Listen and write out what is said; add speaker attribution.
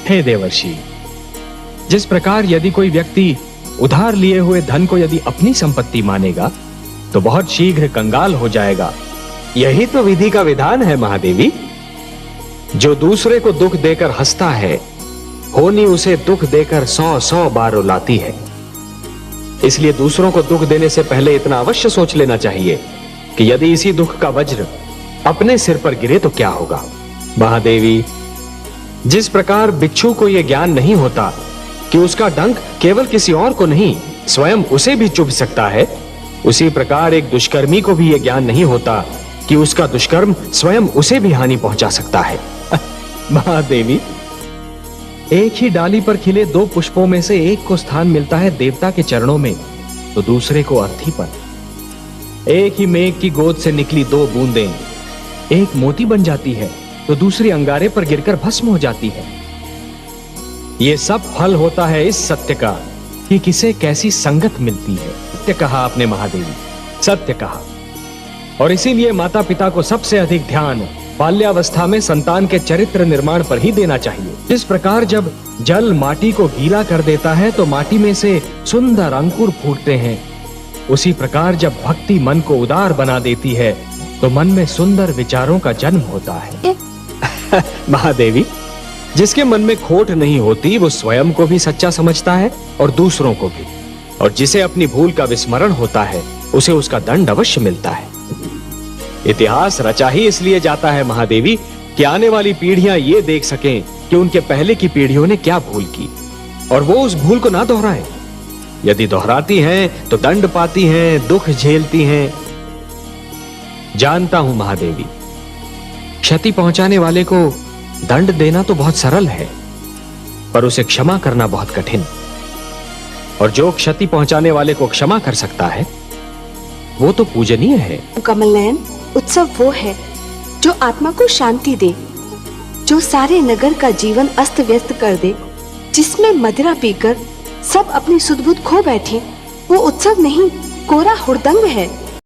Speaker 1: हे देवर्षि, जिस प्रकार यदि कोई व्यक्ति उधार लिए हुए धन को यदि अपनी संपत्ति मानेगा तो बहुत शीघ्र कंगाल हो जाएगा।
Speaker 2: यही तो विधि का विधान है महादेवी।
Speaker 1: जो दूसरे को दुख देकर हंसता है, होनी उसे दुख देकर 100 बार रुलाती है। इसलिए दूसरों को दुख देने से पहले इतना अवश्य सोच लेना चाहिए कि यदि इसी दुख का वज्र अपने सिर पर गिरे तो क्या होगा। महादेवी, जिस प्रकार बिच्छू को यह ज्ञान नहीं होता कि उसका डंक केवल किसी और को नहीं स्वयं उसे भी चुभ सकता है, उसी प्रकार एक दुष्कर्मी को भी यह ज्ञान नहीं होता कि उसका दुष्कर्म स्वयं उसे भी हानि पहुंचा सकता है। महादेवी, एक ही डाली पर खिले 2 पुष्पों में से एक को स्थान मिलता है देवता के चरणों में तो दूसरे को अर्थी पर। एक ही मेघ की गोद से निकली 2 बूंदें, एक मोती बन जाती है तो दूसरी अंगारे पर गिरकर भस्म हो जाती है। यह सब फल होता है इस सत्य का कि किसे कैसी संगत मिलती है। सत्य कहा आपने महादेवी, सत्य कहा। और इसीलिए माता पिता को सबसे अधिक ध्यान बाल्यावस्था में संतान के चरित्र निर्माण पर ही देना चाहिए। जिस प्रकार जब जल माटी को गीला कर देता है तो माटी में से सुंदर अंकुर फूटते हैं, उसी प्रकार जब भक्ति मन को उदार बना देती है तो मन में सुंदर विचारों का जन्म होता है। महादेवी, जिसके मन में खोट नहीं होती वो स्वयं को भी सच्चा समझता है और दूसरों को भी, और जिसे अपनी भूल का विस्मरण होता है उसे उसका दंड अवश्य मिलता है। इतिहास रचा ही इसलिए जाता है महादेवी कि आने वाली पीढ़ियां ये देख सकें कि उनके पहले की पीढ़ियों ने क्या भूल की और वो उस भूल को ना दोहराएं। यदि दोहराती हैं तो दंड पाती हैं, दुख झेलती हैं। जानता हूं महादेवी, क्षति पहुंचाने वाले को दंड देना तो बहुत सरल है, पर उसे क्षमा करना बहुत कठिन। और जो क्षति पहुंचाने वाले को क्षमा कर सकता है वो तो पूजनीय है।
Speaker 3: कमल नयन, उत्सव वो है जो आत्मा को शांति दे, जो सारे नगर का जीवन अस्त व्यस्त कर दे, जिसमें मदिरा पीकर सब अपनी सुध बुध खो बैठे। वो उत्सव नहीं, कोरा हुड़दंग है।